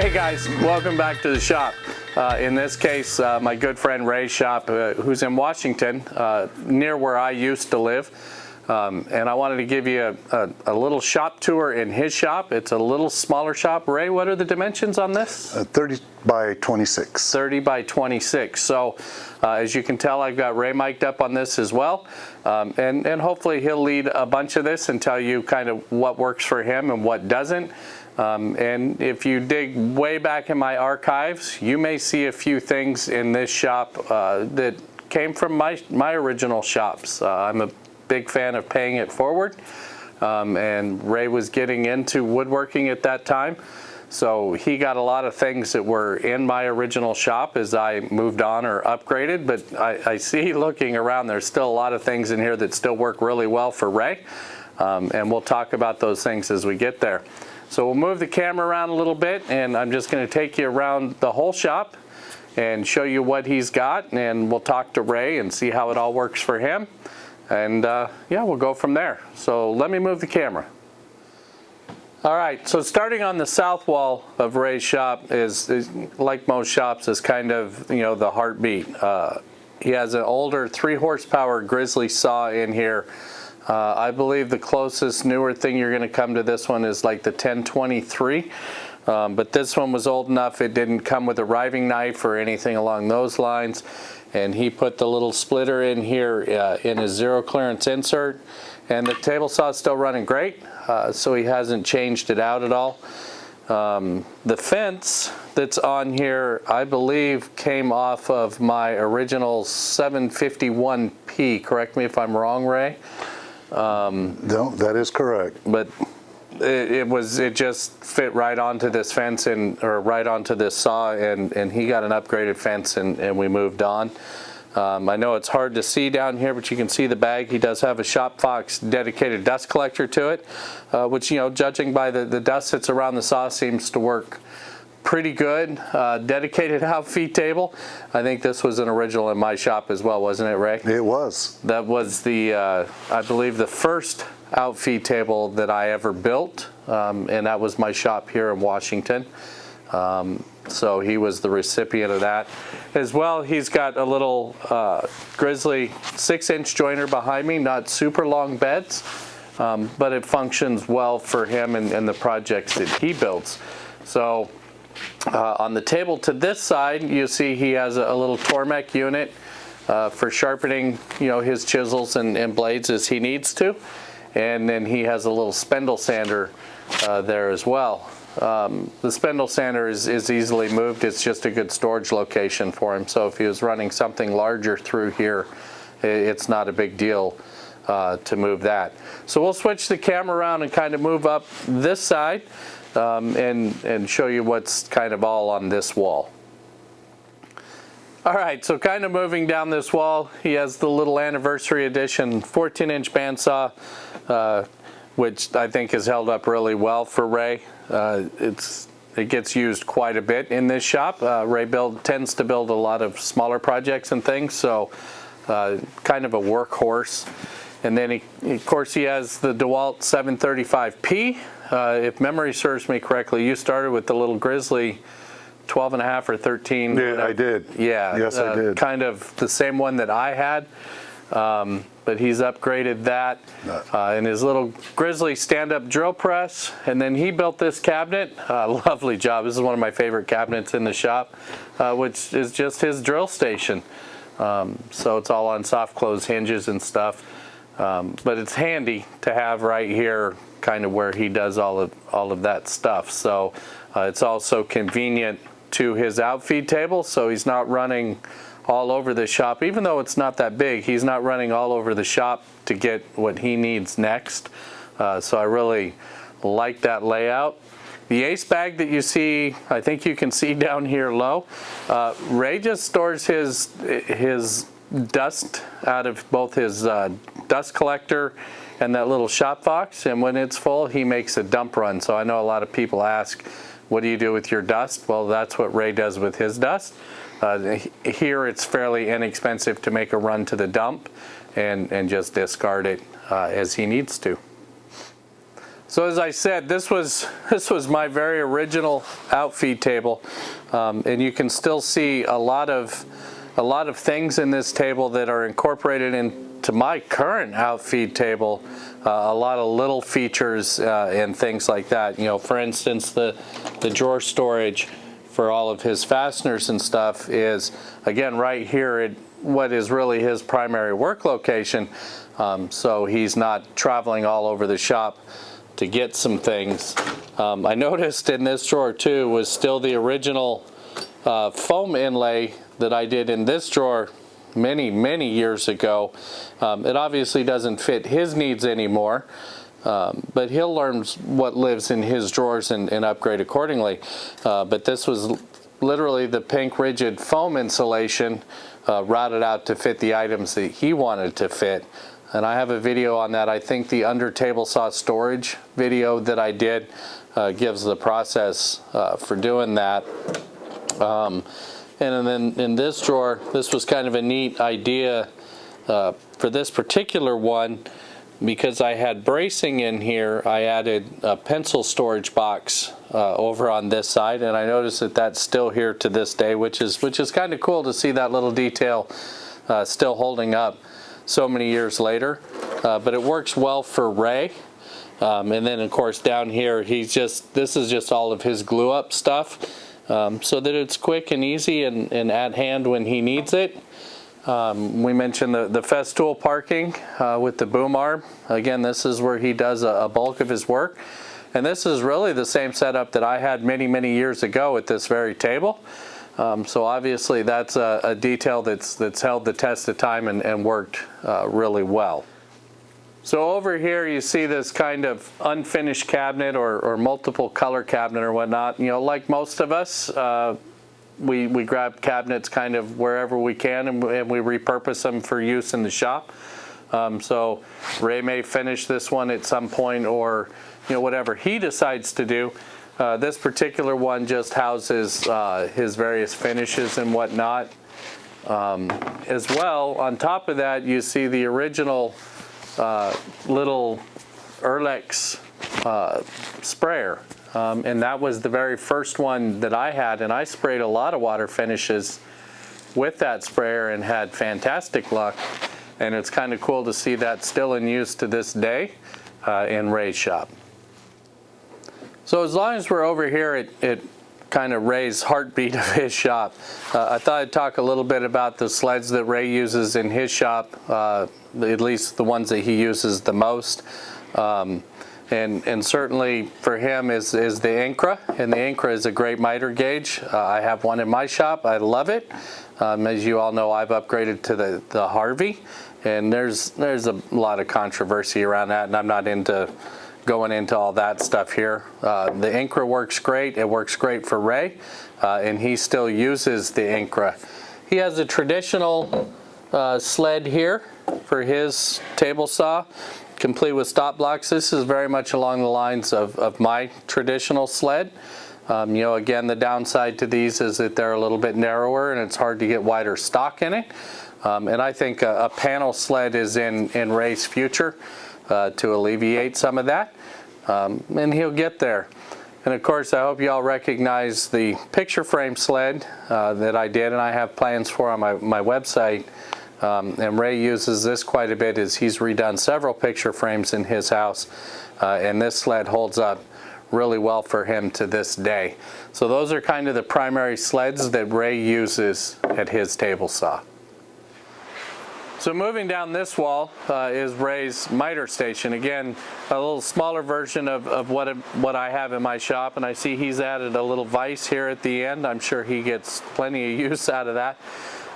Hey guys, welcome back to the shop. In this case, my good friend Ray's shop, who's in Washington, near where I used to live. And I wanted to give you a little shop tour in his shop. It's a little smaller shop. Ray, what are the dimensions on this? 30 by 26. 30 by 26. So as you can tell, I've got Ray mic'd up on this as well. And hopefully he'll lead a bunch of this and tell you kind of what works for him and what doesn't. And if you dig way back in my archives, you may see a few things in this shop that came from my original shops. I'm a big fan of paying it forward, and Ray was getting into woodworking at that time, so he got a lot of things that were in my original shop as I moved on or upgraded. But I see, looking around, there's still a lot of things in here that still work really well for Ray, and we'll talk about those things as we get there. So we'll move the camera around a little bit, and I'm just going to take you around the whole shop and show you what he's got, and we'll talk to Ray and see how it all works for him. And yeah, we'll go from there. So let me move the camera. All right, so starting on the south wall of Ray's shop is like most shops, is kind of, you know, the heartbeat. He has an older 3-horsepower Grizzly saw in here. I believe the closest newer thing you're going to come to this one is like the 1023. But this one was old enough it didn't come with a riving knife or anything along those lines. And he put the little splitter in here in his zero clearance insert. And the table saw is still running great, so he hasn't changed it out at all. The fence that's on here, I believe, came off of my original 751P. Correct me if I'm wrong, Ray. No, that is correct. But it just fit right onto this fence or right onto this saw, and he got an upgraded fence, and we moved on. I know it's hard to see down here, but you can see the bag. He does have a Shop Fox dedicated dust collector to it, which, you know, judging by the dust that's around the saw, seems to work pretty good. Dedicated outfeed table. I think this was an original in my shop as well, wasn't it, Ray? It was. That was the, I believe, the first outfeed table that I ever built, and that was my shop here in Washington. So he was the recipient of that. As well, he's got a little Grizzly 6-inch joiner behind me, not super long beds, but it functions well for him and the projects that he builds. So on the table to this side, you see he has a little Tormek unit for sharpening, you know, his chisels and blades as he needs to. And then he has a little spindle sander there as well. The spindle sander is easily moved. It's just a good storage location for him. So if he was running something larger through here, it's not a big deal to move that. So we'll switch the camera around and kind of move up this side and show you what's kind of all on this wall. All right, so kind of moving down this wall, he has the little anniversary edition 14-inch bandsaw, which I think has held up really well for Ray. It gets used quite a bit in this shop. Ray tends to build a lot of smaller projects and things, so kind of a workhorse. And then of course he has the DeWalt 735P. If memory serves me correctly, you started with the little Grizzly 12.5 or 13. Yeah, I did. Yeah. Yes, I did. Kind of the same one that I had. But he's upgraded that in his little Grizzly stand-up drill press. And then he built this cabinet. Lovely job. This is one of my favorite cabinets in the shop, which is just his drill station. So it's all on soft close hinges and stuff. But it's handy to have right here, kind of where he does all of that stuff. So it's also convenient to his outfeed table, so he's not running all over the shop. Even though it's not that big, he's not running all over the shop to get what he needs next. So I really like that layout. The ace bag that you see, I think you can see down here low, Ray just stores his dust out of both his dust collector and that little Shop Fox, and when it's full, he makes a dump run. So I know a lot of people ask, what do you do with your dust? Well, that's what Ray does with his dust. Here it's fairly inexpensive to make a run to the dump and just discard it as he needs to. So as I said, this was my very original outfeed table, and you can still see a lot of things in this table that are incorporated into my current outfeed table. A lot of little features and things like that. You know, for instance, the drawer storage for all of his fasteners and stuff is, again, right here at what is really his primary work location. So he's not traveling all over the shop to get some things. I noticed in this drawer too was still the original foam inlay that I did in this drawer many years ago. It obviously doesn't fit his needs anymore, but he'll learn what lives in his drawers and upgrade accordingly. But this was literally the pink rigid foam insulation routed out to fit the items that he wanted to fit. And I have a video on that. I think the under table saw storage video that I did gives the process for doing that. And then in this drawer, this was kind of a neat idea for this particular one, because I had bracing in here. I added a pencil storage box over on this side, and I noticed that that's still here to this day, which is kind of cool to see that little detail still holding up so many years later. But it works well for Ray. And then of course down here, this is just all of his glue up stuff, so that it's quick and easy and at hand when he needs it. We mentioned the Festool parking with the boom arm. Again, this is where he does a bulk of his work. And this is really the same setup that I had many years ago at this very table. So obviously that's a detail that's held the test of time and worked really well. So over here you see this kind of unfinished cabinet or multiple color cabinet or whatnot. You know, like most of us, we grab cabinets kind of wherever we can, and we repurpose them for use in the shop. So Ray may finish this one at some point, or whatever he decides to do. This particular one just houses his various finishes and whatnot. As well, on top of that, you see the original little Erlex sprayer. And that was the very first one that I had, and I sprayed a lot of water finishes with that sprayer and had fantastic luck. And it's kind of cool to see that still in use to this day in Ray's shop. So as long as we're over here at kind of Ray's heartbeat of his shop, I thought I'd talk a little bit about the sleds that Ray uses in his shop, at least the ones that he uses the most. And certainly for him is the Incra, and the Incra is a great miter gauge. I have one in my shop. I love it. As you all know, I've upgraded to the Harvey, and there's a lot of controversy around that, and I'm not into going into all that stuff here. The Incra works great. It works great for Ray, and he still uses the Incra. He has a traditional sled here for his table saw, complete with stop blocks. This is very much along the lines of my traditional sled. Again, the downside to these is that they're a little bit narrower and it's hard to get wider stock in it. And I think a panel sled is in Ray's future to alleviate some of that. And he'll get there. And of course, I hope you all recognize the picture frame sled that I did and I have plans for on my website. And Ray uses this quite a bit as he's redone several picture frames in his house. And this sled holds up really well for him to this day. So those are kind of the primary sleds that Ray uses at his table saw. So moving down this wall is Ray's miter station. Again, a little smaller version of what I have in my shop, and I see he's added a little vise here at the end. I'm sure he gets plenty of use out of that.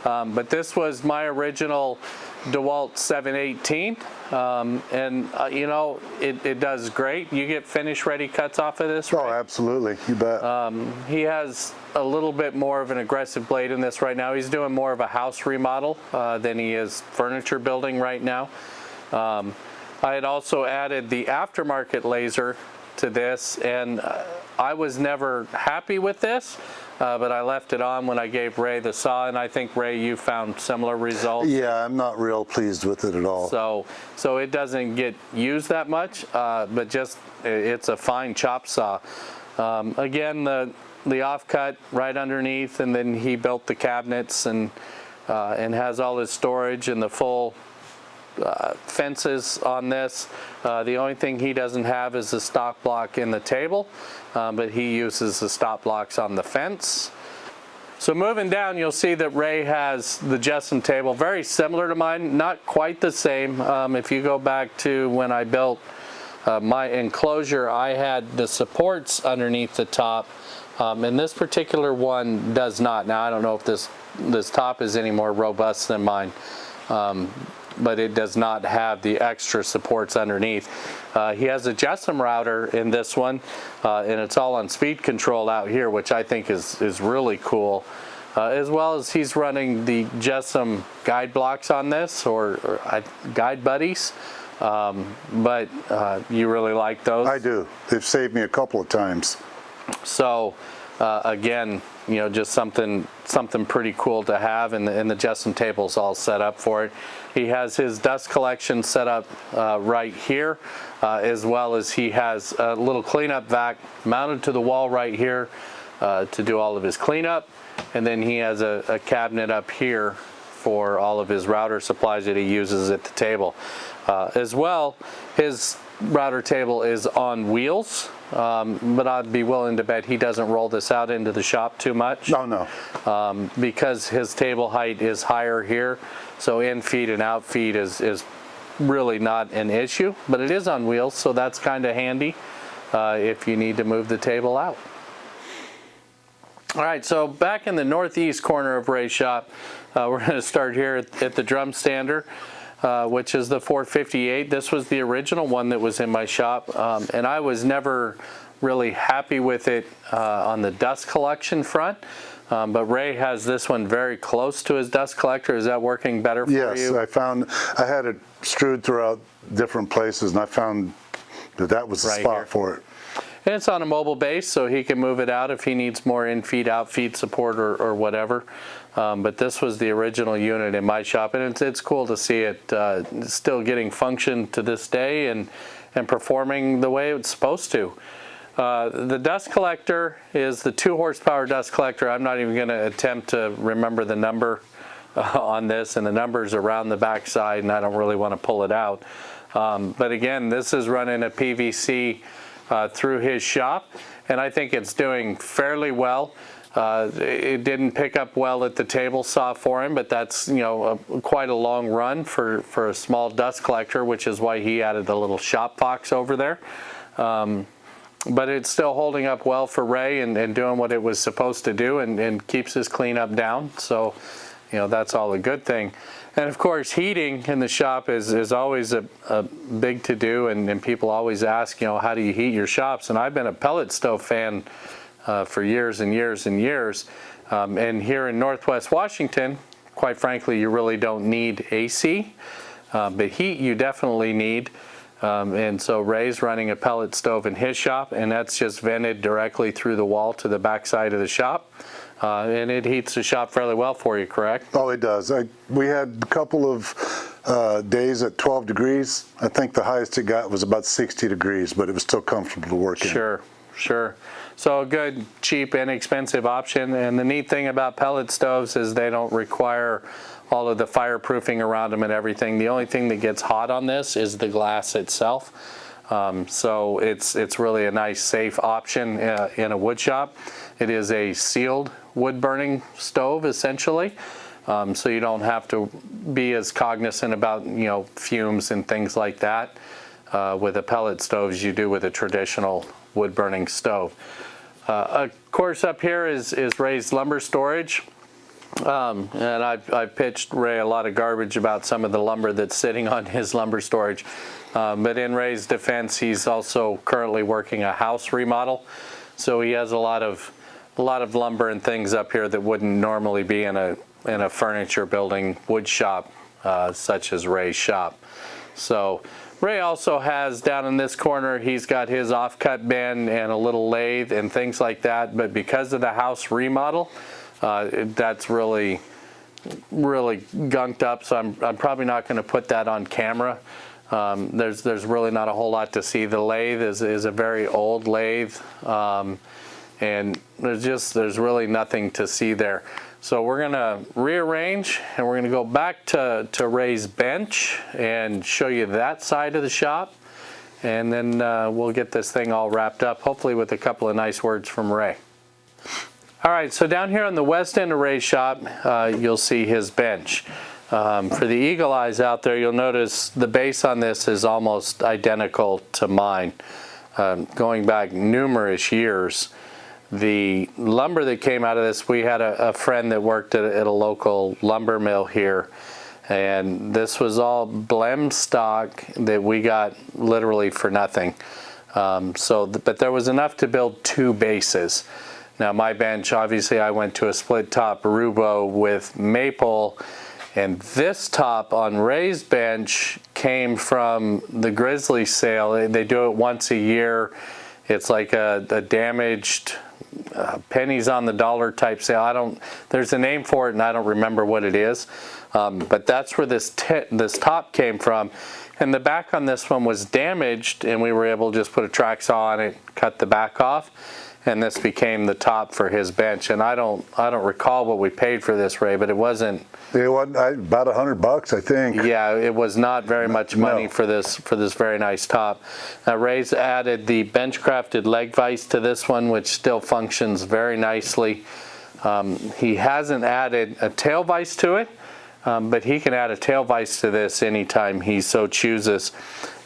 But this was my original DeWalt 718, and it does great. You get finish ready cuts off of this, right? Oh, absolutely, you bet. He has a little bit more of an aggressive blade in this right now. He's doing more of a house remodel than he is furniture building right now. I had also added the aftermarket laser to this, and I was never happy with this, but I left it on when I gave Ray the saw, and I think, Ray, you found similar results. Yeah, I'm not real pleased with it at all. So it doesn't get used that much, but just it's a fine chop saw. Again, the offcut right underneath, and then he built the cabinets and has all his storage and the full fences on this. The only thing he doesn't have is the stop block in the table, but he uses the stop blocks on the fence. So moving down, you'll see that Ray has the Jessamine table, very similar to mine, not quite the same. If you go back to when I built my enclosure, I had the supports underneath the top, and this particular one does not. Now, I don't know if this top is any more robust than mine, but it does not have the extra supports underneath. He has a Jessamine router in this one, and it's all on speed control out here, which I think is really cool. As well as he's running the Jessamine guide blocks on this, or guide buddies. But you really like those? I do. They've saved me a couple of times. So again, you know, just something pretty cool to have, and the Jessamine table's all set up for it. He has his dust collection set up right here, as well as he has a little cleanup vac mounted to the wall right here to do all of his cleanup, and then he has a cabinet up here for all of his router supplies that he uses at the table. As well, his router table is on wheels, but I'd be willing to bet he doesn't roll this out into the shop too much. No. Because his table height is higher here, so in feed and out feed is really not an issue, but it is on wheels, so that's kind of handy if you need to move the table out. All right, so back in the northeast corner of Ray's shop, we're going to start here at the drum stander, which is the 458. This was the original one that was in my shop, and I was never really happy with it on the dust collection front. But Ray has this one very close to his dust collector. Is that working better for you? Yes, I had it strewed throughout different places, and I found that was the spot for it. And it's on a mobile base, so he can move it out if he needs more in-feed, out-feed support or whatever. But this was the original unit in my shop, and it's cool to see it still getting function to this day and performing the way it's supposed to. The dust collector is the 2 horsepower dust collector. I'm not even going to attempt to remember the number on this, and the number's around the back side, and I don't really want to pull it out. But again, this is running a PVC through his shop, and I think it's doing fairly well. It didn't pick up well at the table saw for him, but that's, you know, quite a long run for a small dust collector, which is why he added the little shop box over there. But it's still holding up well for Ray and doing what it was supposed to do, and keeps his cleanup down. So, you know, that's all a good thing. And of course, heating in the shop is always a big to-do, and people always ask, you know, how do you heat your shops? And I've been a pellet stove fan for years and years and years. And here in Northwest Washington, quite frankly, you really don't need AC, but heat you definitely need. And so Ray's running a pellet stove in his shop, and that's just vented directly through the wall to the back side of the shop. And it heats the shop fairly well for you, correct? Oh, it does. We had a couple of days at 12 degrees. I think the highest it got was about 60 degrees, but it was still comfortable to work in. Sure. So a good, cheap, inexpensive option. And the neat thing about pellet stoves is they don't require all of the fireproofing around them and everything. The only thing that gets hot on this is the glass itself. So it's really a nice, safe option in a wood shop. It is a sealed wood burning stove, essentially. So you don't have to be as cognizant about, you know, fumes and things like that with a pellet stove as you do with a traditional wood burning stove. Of course, up here is Ray's lumber storage. And I've pitched Ray a lot of garbage about some of the lumber that's sitting on his lumber storage. But in Ray's defense, he's also currently working a house remodel. So he has a lot of lumber and things up here that wouldn't normally be in a furniture building wood shop such as Ray's shop. So Ray also has down in this corner, he's got his offcut bin and a little lathe and things like that, but because of the house remodel, that's really gunked up, so I'm probably not going to put that on camera. There's really not a whole lot to see. The lathe is a very old lathe, and there's really nothing to see there. So we're going to rearrange, and we're going to go back to Ray's bench and show you that side of the shop, and then we'll get this thing all wrapped up, hopefully with a couple of nice words from Ray. All right, so down here on the west end of Ray's shop, you'll see his bench. For the eagle eyes out there, you'll notice the base on this is almost identical to mine. Going back numerous years, the lumber that came out of this, we had a friend that worked at a local lumber mill here, and this was all blem stock that we got literally for nothing. But there was enough to build 2 bases. Now my bench, obviously I went to a split top Rubo with maple, and this top on Ray's bench came from the Grizzly sale. They do it once a year. It's like a damaged pennies on the dollar type sale. There's a name for it and I don't remember what it is. But that's where this top came from. And the back on this one was damaged, and we were able to just put a track saw on it, cut the back off, and this became the top for his bench. And I don't recall what we paid for this, Ray, but it wasn't. It wasn't about $100, I think. Yeah, it was not very much money for this very nice top. Now Ray's added the bench crafted leg vise to this one, which still functions very nicely. He hasn't added a tail vise to it, but he can add a tail vise to this anytime he so chooses.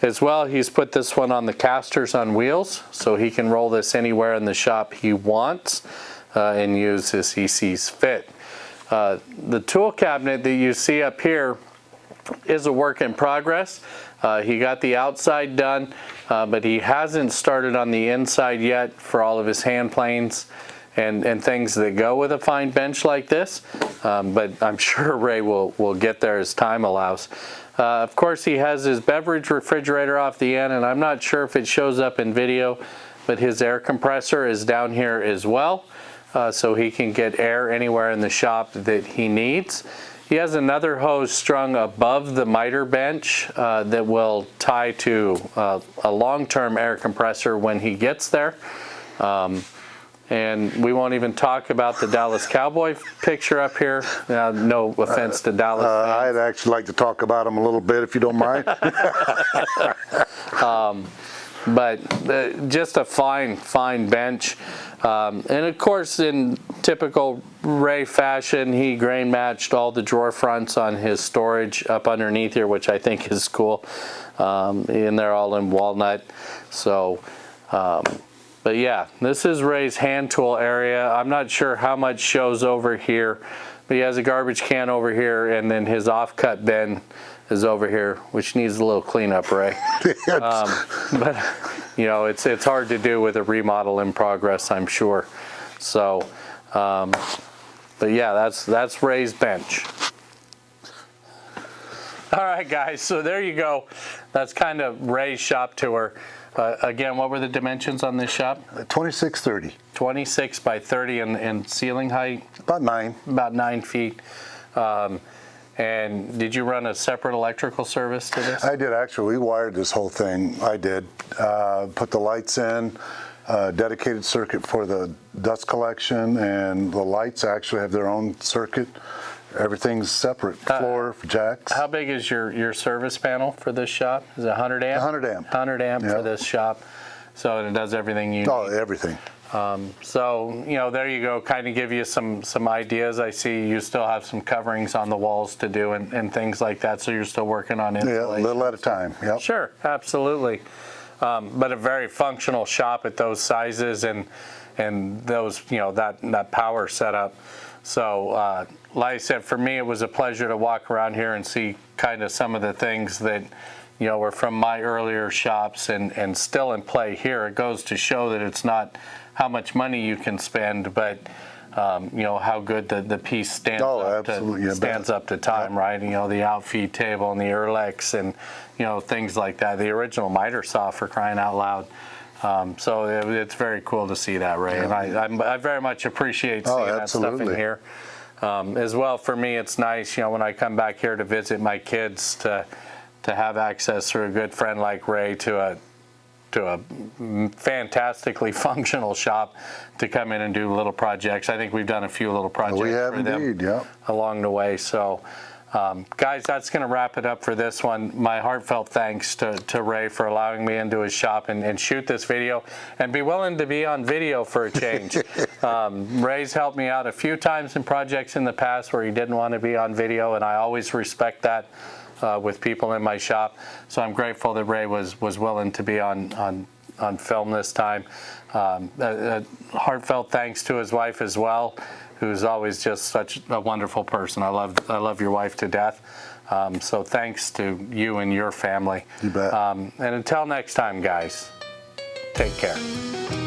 As well, he's put this one on the casters on wheels, so he can roll this anywhere in the shop he wants and use as he sees fit. The tool cabinet that you see up here is a work in progress. He got the outside done, but he hasn't started on the inside yet for all of his hand planes and things that go with a fine bench like this. But I'm sure Ray will get there as time allows. Of course, he has his beverage refrigerator off the end, and I'm not sure if it shows up in video, but his air compressor is down here as well. So he can get air anywhere in the shop that he needs. He has another hose strung above the miter bench that will tie to a long-term air compressor when he gets there. And we won't even talk about the Dallas Cowboy picture up here. No offense to Dallas fans. I'd actually like to talk about him a little bit, if you don't mind. But just a fine bench. And of course, in typical Ray fashion, he grain matched all the drawer fronts on his storage up underneath here, which I think is cool. And they're all in walnut. So, but yeah, this is Ray's hand tool area. I'm not sure how much shows over here, but he has a garbage can over here, and then his offcut bin is over here, which needs a little cleanup, Ray. But you know, it's hard to do with a remodel in progress, I'm sure. So, but yeah, that's Ray's bench. All right, guys, so there you go. That's kind of Ray's shop tour. Again, what were the dimensions on this shop? 2630. 26 by 30 in ceiling height? About 9. About 9 feet. And did you run a separate electrical service to this? I did, actually. We wired this whole thing. I did. Put the lights in, dedicated circuit for the dust collection, and the lights actually have their own circuit. Everything's separate. Floor, jacks. How big is your service panel for this shop? Is it 100 amp? 100 amp. 100 amp for this shop. So it does everything you need. Oh, everything. So, you know, there you go, kind of give you some ideas. I see you still have some coverings on the walls to do and things like that, so you're still working on insulation. Yeah, a little at a time, yep. Sure, absolutely. But a very functional shop at those sizes and those, you know, that power setup. So, like I said, for me, it was a pleasure to walk around here and see kind of some of the things that, you know, were from my earlier shops and still in play here. It goes to show that it's not how much money you can spend, but you know, how good the piece stands absolutely, up to time, right? You know, the outfeed table and the Erlex and, you know, things like that. The original miter saw, for crying out loud. So it's very cool to see that, Ray, and I very much appreciate seeing that stuff in here. As well, for me, it's nice, you know, when I come back here to visit my kids, to have access through a good friend like Ray to a fantastically functional shop to come in and do little projects. I think we've done a few little projects for them along the way. So, guys, that's going to wrap it up for this one. My heartfelt thanks to Ray for allowing me into his shop and shoot this video and be willing to be on video for a change. Ray's helped me out a few times in projects in the past where he didn't want to be on video, and I always respect that with people in my shop. So I'm grateful that Ray was willing to be on film this time. Heartfelt thanks to his wife as well, who's always just such a wonderful person. I love your wife to death. So thanks to you and your family. You bet. And until next time, guys, take care.